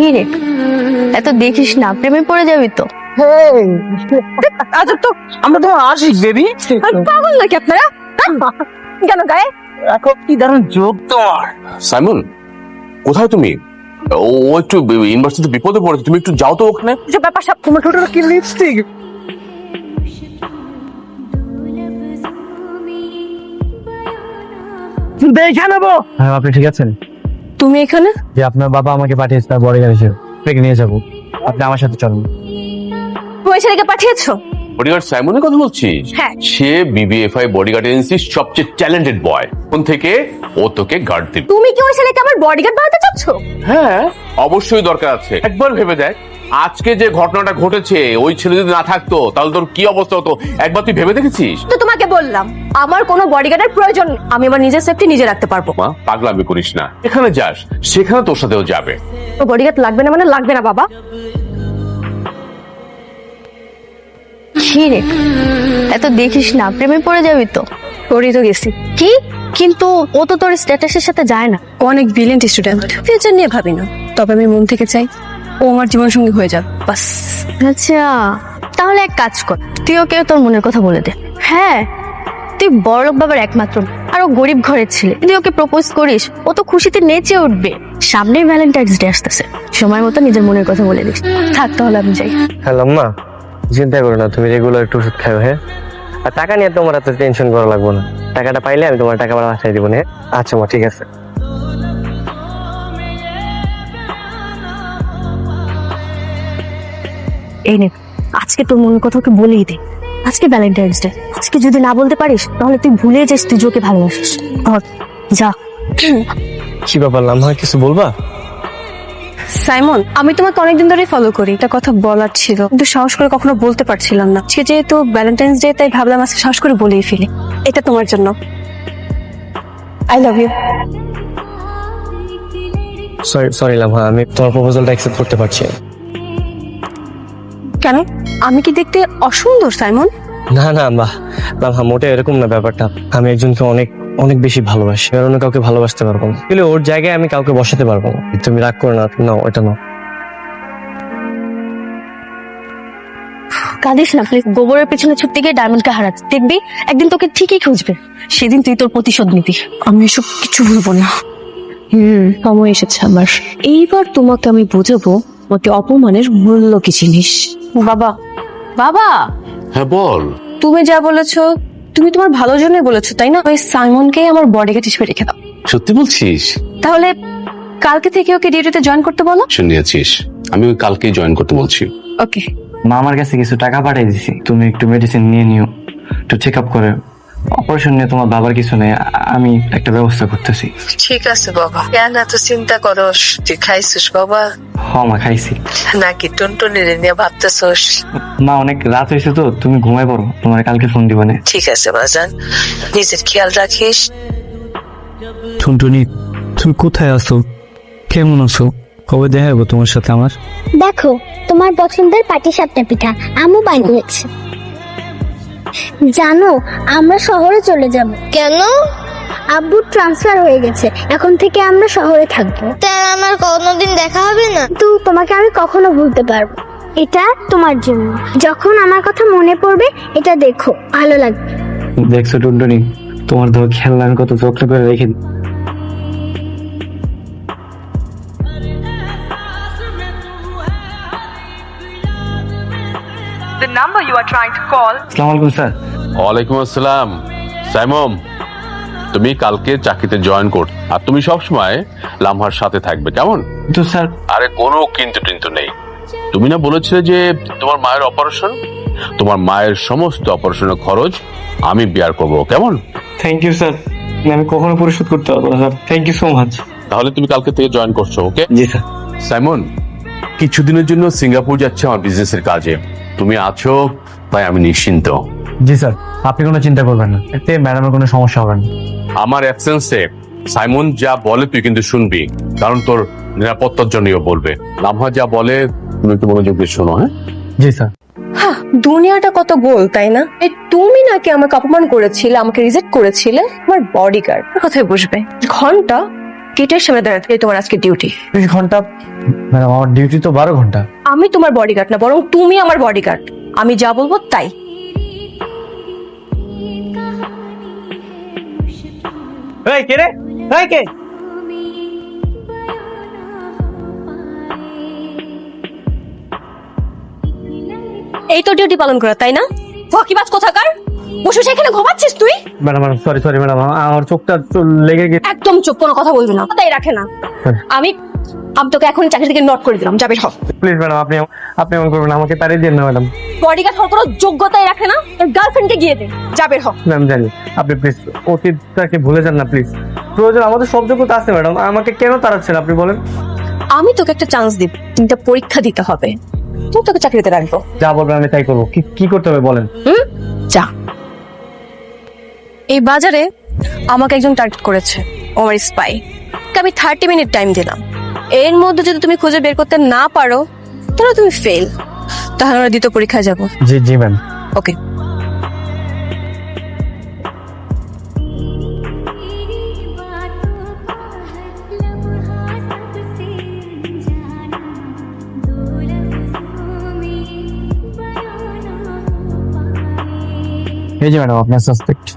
কি রে, এত দেখিস না, প্রেমে পড়ে যাবি তো। আচ্ছা তো আমরা তো আশিক বেবি। পাগল নাকি আপনারা? কেন গায়ে এখন কি দারুণ যোগ তোমার। সাইমন, কোথায় তুমি? ও একটু ইউনিভার্সিটিতে বিপদে পড়েছে, তুমি একটু যাও তো ওখানে। এসব ব্যাপার সব তোমার ঠোঁটের কি লিপস্টিক। দেখে নেবো। হ্যাঁ, আপনি ঠিক আছেন? তুমি এখানে? যে আপনার বাবা আমাকে পাঠিয়েছে তার বড় গাড়ি থেকে নিয়ে যাবো, আপনি আমার সাথে চলুন। তুমি ওই ছেলেকে পাঠিয়েছো? বডিগার্ড সাইমনের কথা বলছিস? হ্যাঁ। সে বিবিএফআই বডিগার্ড এজেন্সির সবচেয়ে ট্যালেন্টেড বয়। কোন থেকে ও তোকে গার্ড দিবে। তুমি কি ওই ছেলেকে আমার বডিগার্ড বানাতে চাচ্ছ? হ্যাঁ, অবশ্যই দরকার আছে। একবার ভেবে দেখ, আজকে যে ঘটনাটা ঘটেছে ওই ছেলে যদি না থাকতো তাহলে তোর কি অবস্থা হতো, একবার তুই ভেবে দেখেছিস? তো তোমাকে বললাম আমার কোনো বডিগার্ডের প্রয়োজন নেই, আমি আমার নিজের সেফটি নিজে রাখতে পারবো। মা, পাগলামি করিস না। এখানে যাস, সেখানে তোর সাথেও যাবে। তো বডিগার্ড লাগবে না মানে লাগবে না বাবা। কি রে, এত দেখিস না, প্রেমে পড়ে যাবি তো। পড়ি তো গেছি। কি? কিন্তু ও তো তোর স্ট্যাটাসের সাথে যায় না। অনেক ব্রিলিয়েন্ট স্টুডেন্ট, ফিউচার নিয়ে ভাবি না, তবে আমি মন থেকে চাই ও আমার জীবন সঙ্গী হয়ে যাবে, বাস। আচ্ছা, তাহলে এক কাজ কর, তুই ওকে তোর মনের কথা বলে দে। হ্যাঁ, তুই বড়লোক বাবার একমাত্র আর ও গরিব ঘরের ছেলে, তুই ওকে প্রপোজ করিস, ও তো খুশিতে নেচে উঠবে। সামনেই ভ্যালেন্টাইন্স ডে আসতেছে, সময় মতো নিজের মনের কথা বলে দিস। থাক তাহলে আমি যাই। হ্যালো মা, চিন্তা করো না, তুমি রেগুলার একটু ওষুধ খাও। হ্যাঁ, আর টাকা নিয়ে তোমার এত টেনশন করা লাগবে না। টাকাটা পাইলে আমি তোমার টাকা বাসায় দিব না। আচ্ছা মা, ঠিক আছে। এই নে, আজকে তোর মনের কথা ওকে বলেই দে। আজকে ভ্যালেন্টাইন্স ডে, আজকে যদি না বলতে পারিস তাহলে তুই ভুলে যাস তুই যে ওকে ভালোবাসিস। ধর, যা। কি ব্যাপার লামহা, কিছু বলবা? সাইমন, আমি তোমাকে অনেকদিন ধরেই ফলো করি, একটা কথা বলার ছিল কিন্তু সাহস করে কখনো বলতে পারছিলাম না। সে যেহেতু ভ্যালেন্টাইন্স ডে, তাই ভাবলাম আজকে সাহস করে বলেই ফেলি। এটা তোমার জন্য, আই লাভ ইউ। সরি লামহা, আমি তোমার প্রপোজালটা অ্যাকসেপ্ট করতে পারছি না। কেন? আমি কি দেখতে অসুন্দর সাইমন? না না লামহা, মোটে এরকম না ব্যাপারটা। আমি একজনকে অনেক অনেক বেশি ভালোবাসি, আর অন্য কাউকে ভালোবাসতে পারবো না। কিন্তু ওর জায়গায় আমি কাউকে বসাতে পারবো না। তুমি রাগ করো না, না ওটা না। কাঁদিস না প্লিজ, গোবরের পেছনে ছুটতে গিয়ে ডায়মন্ডকে হারাচ্ছি, দেখবি একদিন তোকে ঠিকই খুঁজবে, সেদিন তুই তোর প্রতিশোধ নিবি। আমি এসব কিছু ভুলবো না। সময় এসেছে আমার, এইবার তোমাকে আমি বুঝাবো মতে অপমানের মূল্য কি জিনিস। বাবা, বাবা, হ্যাঁ বল। তুমি যা বলেছো তুমি তোমার ভালোর জন্যই বলেছো, তাই না? ওই সাইমনকেই আমার বডিগার্ড হিসেবে রেখে দাও। সত্যি বলছিস? তাহলে কালকে থেকে ওকে ডিউটিতে জয়েন করতে বলো। শুনিয়েছিস, আমি ওই কালকেই জয়েন করতে বলছি। ওকে। মা আমার কাছে কিছু টাকা পাঠিয়ে দিছি, তুমি একটু মেডিসিন নিয়ে নিও, একটু চেক আপ করে। অপারেশন নিয়ে তোমার বাবার কিছু নেই, আমি একটা ব্যবস্থা করতেছি। ঠিক আছে বাবা, কেন এত চিন্তা করস? তুই খাইছিস বাবা হ্যাঁ মা, খাইছি। নাকি টুনটুনির নিয়ে ভাবতেছস? মা অনেক রাত হয়েছে তো, তুমি ঘুমাই পড়ো, তোমার কালকে ফোন দিবানে। ঠিক আছে বাজান, নিজের খেয়াল রাখিস। টুনটুনি, তুমি কোথায় আছো? কেমন আছো? কবে দেখা যাবো তোমার সাথে আমার? দেখো, তোমার পছন্দের পাটিসাপটা পিঠা আম্মু বানিয়েছে। জানো, আমরা শহরে চলে যাব। কেন? আব্বুর ট্রান্সফার হয়ে গেছে, এখন থেকে আমরা শহরে থাকবো। তার আমার কোনোদিন দেখা হবে না। কিন্তু তোমাকে আমি কখনো ভুলতে পারবো। এটা তোমার জন্য, যখন আমার কথা মনে পড়বে এটা দেখো, ভালো লাগবে। দেখছো টুনটুনি, তোমার ধর খেলনা আমি কত যত্ন করে রেখে দিই। The number you are trying to call. আসসালামু আলাইকুম স্যার। ওয়ালাইকুম আসসালাম। সাইমন, তুমি কালকে চাকরিতে জয়েন কর, আর তুমি সবসময় লামহার সাথে থাকবে, কেমন? তো স্যার, আরে কোনো কিন্তু নেই। তুমি না বলেছিলে যে তোমার মায়ের অপারেশন, তোমার মায়ের সমস্ত অপারেশনের খরচ আমি বিয়ার করব, কেমন? থ্যাংক ইউ স্যার, আমি কখনো পরিশোধ করতে পারবো না sir, thank you so much. তাহলে তুমি কালকে থেকে জয়েন করছো, ওকে? জি স্যার। সাইমন, কিছুদিনের জন্য সিঙ্গাপুর যাচ্ছে আমার বিজনেসের কাজে, তুমি আছো তাই আমি নিশ্চিন্ত। জি স্যার, আপনি কোনো চিন্তা করবেন না, এতে ম্যাডামের কোনো সমস্যা হবে না। আমার অ্যাবসেন্সে সাইমন যা বলে তুই কিন্তু শুনবি, কারণ তোর নিরাপত্তার জন্যও বলবে। লামহা যা বলে তুমি একটু মনোযোগ দিয়ে শোনো, হ্যাঁ? জি স্যার। হ্যাঁ, দুনিয়াটা কত গোল, তাই না? এই তুমি নাকি আমাকে অপমান করেছিলে, আমাকে রিজেক্ট করেছিলে, আমার বডিগার্ড কথাই বুঝবে। ঘন্টা গেটের সামনে দাঁড়াতে তোমার আজকে ডিউটি। 20 ঘন্টা? ম্যাডাম আমার ডিউটি তো 12 ঘন্টা। আমি তোমার বডিগার্ড না, বরং তুমি আমার বডিগার্ড। আমি যা বলবো তাই। এই কে রে? এই কে? এই তো ডিউটি পালন করা, তাই না? ফকিবাজ কোথাকার, বসে সেখানে ঘুমাচ্ছিস তুই? ম্যাডাম সরি ম্যাডাম, আমার চোখটা লেগে গেছে। একদম চুপ, কোনো কথা বলবি না, তাই রাখে না। আমি তোকে এখনই চাকরি থেকে নোট করে দিলাম, যাবে সব। প্লিজ ম্যাডাম, আপনি এমন করবেন না, আমাকে তাড়িয়ে দিন না ম্যাডাম। বডিগার্ড হওয়ার কোনো যোগ্যতাই রাখে না, তোর গার্লফ্রেন্ডকে গিয়ে দে, যাবে হ। ম্যাম জানি, আপনি প্লিজ অতীতটাকে ভুলে যান না প্লিজ। প্রয়োজন আমাদের সব যোগ্যতা আছে ম্যাডাম, আমাকে কেন তাড়াচ্ছেন আপনি বলেন? আমি তোকে একটা চান্স দিব, তিনটা পরীক্ষা দিতে হবে, তুই তোকে চাকরিতে রাখবো। যা বলবেন আমি তাই করবো। কি করতে হবে বলেন? যা। এই বাজারে আমাকে একজন টার্গেট করেছে, আমার স্পাই। আমি 30 মিনিট টাইম দিলাম, এর মধ্যে যদি তুমি খুঁজে বের করতে না পারো তাহলে তুমি ফেল, তাহলে আমরা দ্বিতীয় পরীক্ষায় যাব। জি ম্যাম। ওকে। এই যে ম্যাডাম আপনার সাসপেক্ট।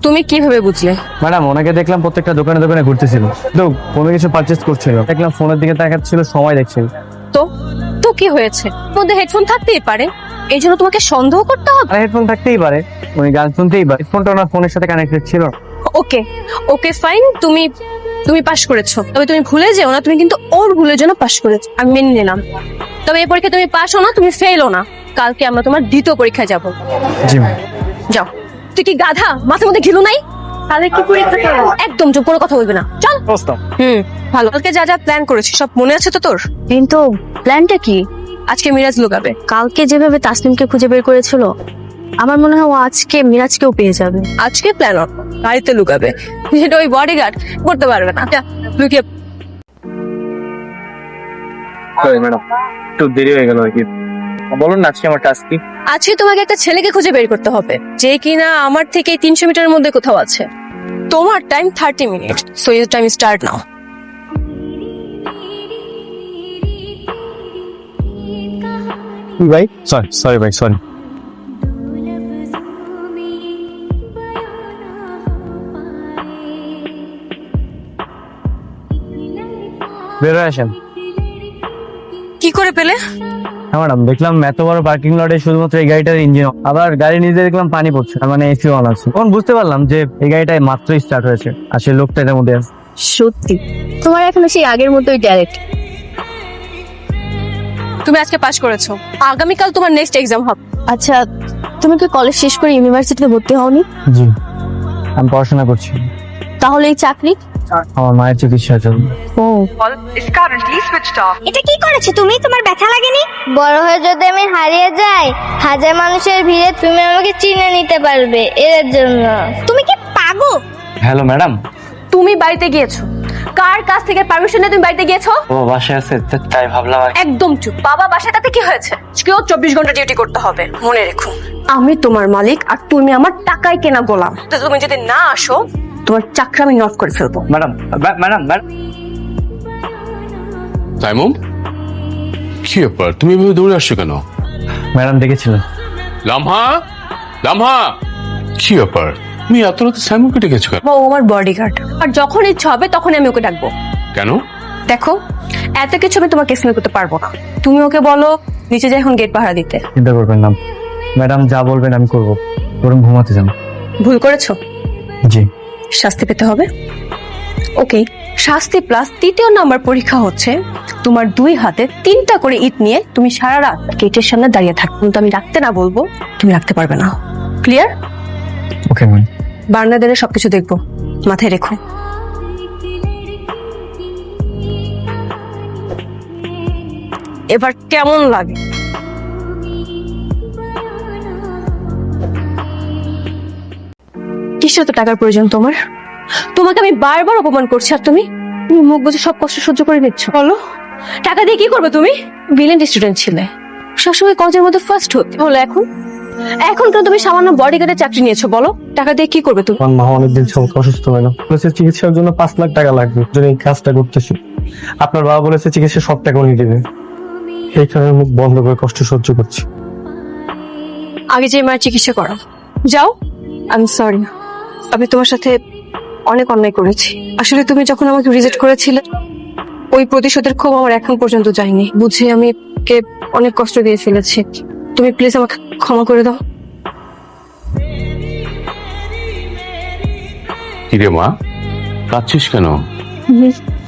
তুমি কিভাবে বুঝলে? ম্যাডাম ওনাকে দেখলাম প্রত্যেকটা দোকানে দোকানে ঘুরতেছিল, তো কোনো কিছু পারচেজ করছিল, দেখলাম ফোনের দিকে তাকাচ্ছিল, সময় দেখছিল। তো তো কি হয়েছে? মধ্যে হেডফোন থাকতেই পারে, এই জন্য তোমাকে সন্দেহ করতে হবে? আর হেডফোন থাকতেই পারে, উনি গান শুনতেই পারে, ফোনটা ওনার ফোনের সাথে কানেক্টেড ছিল। ওকে ওকে ফাইন, তুমি পাশ করেছো, তবে তুমি ভুলে যেও না তুমি কিন্তু ওর ভুলের জন্য পাশ করেছো, আমি মেনে নিলাম। তবে এই পরীক্ষা তুমি পাস হো না, তুমি ফেলও না, কালকে আমরা তোমার দ্বিতীয় পরীক্ষায় যাব। জি ম্যাম। যাও। তুই কি গাধা, মাথার মধ্যে ঘিলু নাই? তাহলে কি পরীক্ষা করব? একদম চুপ, কোনো কথা বলবি না, চল। ভালো। কালকে যা যা প্ল্যান করেছিস সব মনে আছে তো তোর? কিন্তু প্ল্যানটা কি? আজকে মিরাজ লুকাবে। কালকে যেভাবে তাসনিমকে খুঁজে বের করেছিল, আমার মনে হয় ও আজকে মিরাজকেও পেয়ে যাবে। আজকে প্ল্যান গাড়িতে লুকাবে, সেটা ওই বডিগার্ড করতে পারবে না। যা, লুকিয়ে। সরি ম্যাডাম, একটু দেরি হয়ে গেল আর কি। বলুন না আজকে আমার টাস্ক কি? আজকে তোমাকে একটা ছেলেকে খুঁজে বের করতে হবে, যে কিনা আমার থেকে 300 মিটারের মধ্যে কোথাও আছে। তোমার time 30 minute, so your time start now. ভাই সরি ভাই, সরি। বের হয়ে আসেন। কি করে পেলে? হ্যাঁ ম্যাডাম, দেখলাম এত বড় পার্কিং লটে শুধুমাত্র এই গাড়িটার ইঞ্জিন, আবার গাড়ি নিজে দেখলাম পানি পড়ছে, তার মানে এসি অন আছে। তখন বুঝতে পারলাম যে এই গাড়িটাই মাত্রই স্টার্ট হয়েছে, আর সেই লোকটা এর মধ্যে আছে। সত্যি তোমার এখনো সেই আগের মতোই ট্যালেন্ট। তুমি আজকে পাস করেছো, আগামীকাল তোমার নেক্সট এক্সাম হবে। আচ্ছা, তুমি কি কলেজ শেষ করে ইউনিভার্সিটিতে ভর্তি হওনি? জি, আমি পড়াশোনা করছি। তাহলে এই চাকরি? আমার মায়ের চিকিৎসার জন্য। ও, Call is currently switched off. এটা কি করেছো তুমি? তোমার ব্যথা লাগেনি? বড় হয়ে যদি আমি হারিয়ে যাই, হাজার মানুষের ভিড়ে তুমি আমাকে চিনে নিতে পারবে, এর জন্য। তুমি কি পাগল? Hello madam. তুমি বাড়িতে গিয়েছো, কার কাছ থেকে পারমিশন নিয়ে তুমি বাড়িতে গিয়েছো? ও বাসায় আছে, তাই ভাবলাম আর। একদম চুপ। বাবা বাসায়, তাতে কি হয়েছে? আজকেও 24 ঘন্টা ডিউটি করতে হবে, মনে রেখো। আমি তোমার মালিক আর তুমি আমার টাকায় কেনা গোলাম। তো তুমি যদি না আসো, তোমার চাকরি আমি নট করে ফেলবো। Madam madam madam. সাইমন, কি ব্যাপার, তুমি এভাবে দৌড়ে আসছো কেন? ম্যাডাম দেখেছিলেন? লামহা, লামহা, কি ব্যাপার, তুমি এত রাতে সাইমনকে ডেকেছো কেন? ও আমার বডিগার্ড, আর যখন ইচ্ছা হবে তখনই আমি ওকে ডাকবো। কেন? দেখো, এত কিছু আমি তোমাকে এক্সপ্লেন করতে পারবো না, তুমি ওকে বলো নিচে যাই এখন গেট পাহারা দিতে। চিন্তা করবেন না ম্যাডাম, যা বলবেন আমি করবো, বরং ঘুমাতে যান। ভুল করেছো, জি। শাস্তি পেতে হবে। ওকে, শাস্তি প্লাস 3য় নাম্বার পরীক্ষা হচ্ছে তোমার 2 হাতে 3টা করে ইট নিয়ে তুমি সারা রাত গেটের সামনে দাঁড়িয়ে থাকবে, কিন্তু আমি রাখতে না বলবো তুমি রাখতে পারবে না। ক্লিয়ার? Okay ma'am. বারান্দাদের সবকিছু দেখবো, মাথায় রেখো। এবার কেমন লাগে? কিসের তো টাকার প্রয়োজন তোমার? তোমাকে আমি বারবার অপমান করছি আর তুমি মুখ বুঝে সব কষ্ট সহ্য করে নিচ্ছ। বলো, টাকা দিয়ে কি করবে তুমি? ব্রিলিয়েন্ট স্টুডেন্ট ছিলে, সবসময় কলেজের মধ্যে ফার্স্ট হতে হলো, এখন কেন তুমি সামান্য বডিগার্ডের চাকরি নিয়েছো বলো? টাকা দিয়ে কি করবে তুমি? আমার মা অনেকদিন সব অসুস্থ হয় না, বলেছে চিকিৎসার জন্য 5 লাখ টাকা লাগবে, যদি এই কাজটা করতেছি। আপনার বাবা বলেছে চিকিৎসা সব টাকা উনি দেবে, এই কারণে মুখ বন্ধ করে কষ্ট সহ্য করছি। আগে যে মায়ের চিকিৎসা করো, যাও। আই এম সরি, আমি তোমার সাথে অনেক অন্যায় করেছি। আসলে তুমি যখন আমাকে রিজেক্ট করেছিলে, ওই প্রতিশোধের ক্ষোভ আমার এখন পর্যন্ত যায়নি। বুঝে আমি কে অনেক কষ্ট দিয়ে ফেলেছি। তুমি প্লিজ আমাকে ক্ষমা করে দাও। কিরে মা, কাঁদছিস কেন?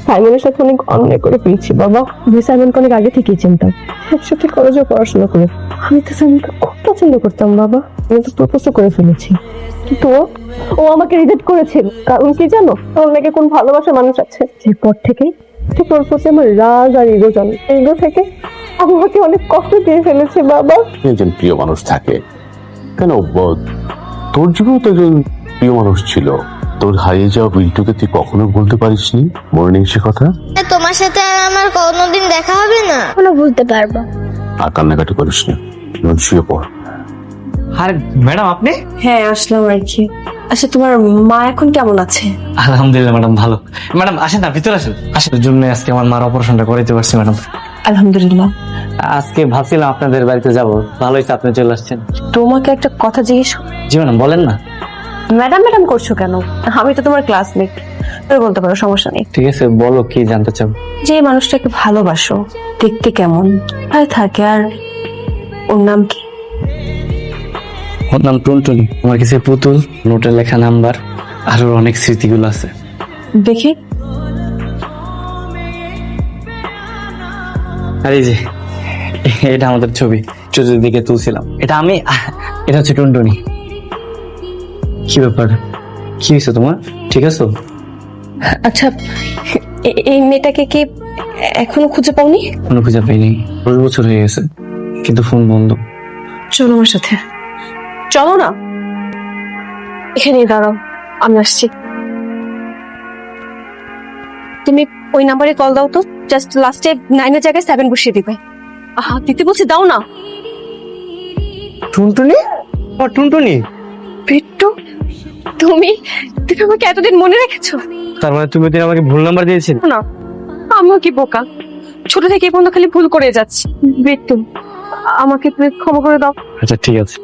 সাইমনের সাথে অনেক অন্যায় করে ফেলছি বাবা। আমি সাইমনকে অনেক আগে থেকেই চিনতাম, একসাথে কলেজে পড়াশোনা করে। আমি তো সাইমনকে খুব পছন্দ করতাম বাবা। আমি তো প্রপোজও করে ফেলেছি, কিন্তু ও আমাকে রিজেক্ট করেছিল। কারণ কি জানো, ওর নাকি কোন ভালোবাসার মানুষ আছে। এরপর থেকেই ঠিক ওর প্রতি আমার রাগ আর ইগো জন্ম। ইগো থেকে আমাকে অনেক কষ্ট দিয়ে ফেলেছে বাবা। একজন প্রিয় মানুষ থাকে কেন? তোর জীবনে তো একজন প্রিয় মানুষ ছিল। তোর হারিয়ে যাওয়া বিল্টুকে তুই কখনো বলতে পারিসনি? মনে নেই সে কথা? তোমার সাথে আর আমার কোনোদিন দেখা হবে না। কোনো ভুলতে পারবো। আর কান্নাকাটি করিস না, শুয়ে পড়। আর ম্যাডাম আপনি? হ্যাঁ, আসলাম আর কি। আচ্ছা, তোমার মা এখন কেমন আছে? আলহামদুলিল্লাহ ম্যাডাম, ভালো। ম্যাডাম আসেন না, ভিতরে আসেন। আসার জন্য আজকে আমার মার অপারেশনটা করাইতে পারছি ম্যাডাম। আলহামদুলিল্লাহ। আজকে ভাবছিলাম আপনাদের বাড়িতে যাব, ভালো হয়েছে আপনি চলে আসছেন। তোমাকে একটা কথা জিজ্ঞেস। জি ম্যাডাম বলেন না। ম্যাডাম ম্যাডাম করছো কেন? আমি তো তোমার ক্লাসমেট, তুমি বলতে পারো, সমস্যা নেই। ঠিক আছে, বলো কি জানতে চাও। যে মানুষটাকে ভালোবাসো, দেখতে কেমন, কোথায় থাকে, আর ওর নাম কি? ওর নাম টুনটুনি। আমার কাছে পুতুল, নোটে লেখা নাম্বার আর ওর অনেক স্মৃতিগুলো আছে। দেখি। আর এই যে এটা আমাদের ছবি, চতুর্দিকে তুলছিলাম। এটা আমি, এটা হচ্ছে টুনটুনি। কি ব্যাপার, কি হয়েছে তোমার? ঠিক আছে? আচ্ছা, এই মেয়েটাকে কি এখনো খুঁজে পাওনি? কোনো খুঁজে পাইনি, 10 বছর হয়ে গেছে, কিন্তু ফোন বন্ধ। চলো আমার সাথে, চলো না। এখানেই দাঁড়াও, আমি আসছি। তুমি ওই নাম্বারে কল দাও তো, জাস্ট লাস্টে 9 এর জায়গায় 7 বসিয়ে দিবে। আহা, দিতে বলছি, দাও না। টুনটুনি? ও টুনটুনি, বিট্টু, তুমি তুমি আমাকে এতদিন মনে রেখেছো? তার মানে তুমি ওদিন আমাকে ভুল নাম্বার দিয়েছিলে? না, আমিও কি বোকা, ছোট থেকে এই পর্যন্ত খালি ভুল করে যাচ্ছি। বিট্টু, আমাকে তুমি ক্ষমা করে দাও। আচ্ছা ঠিক আছে।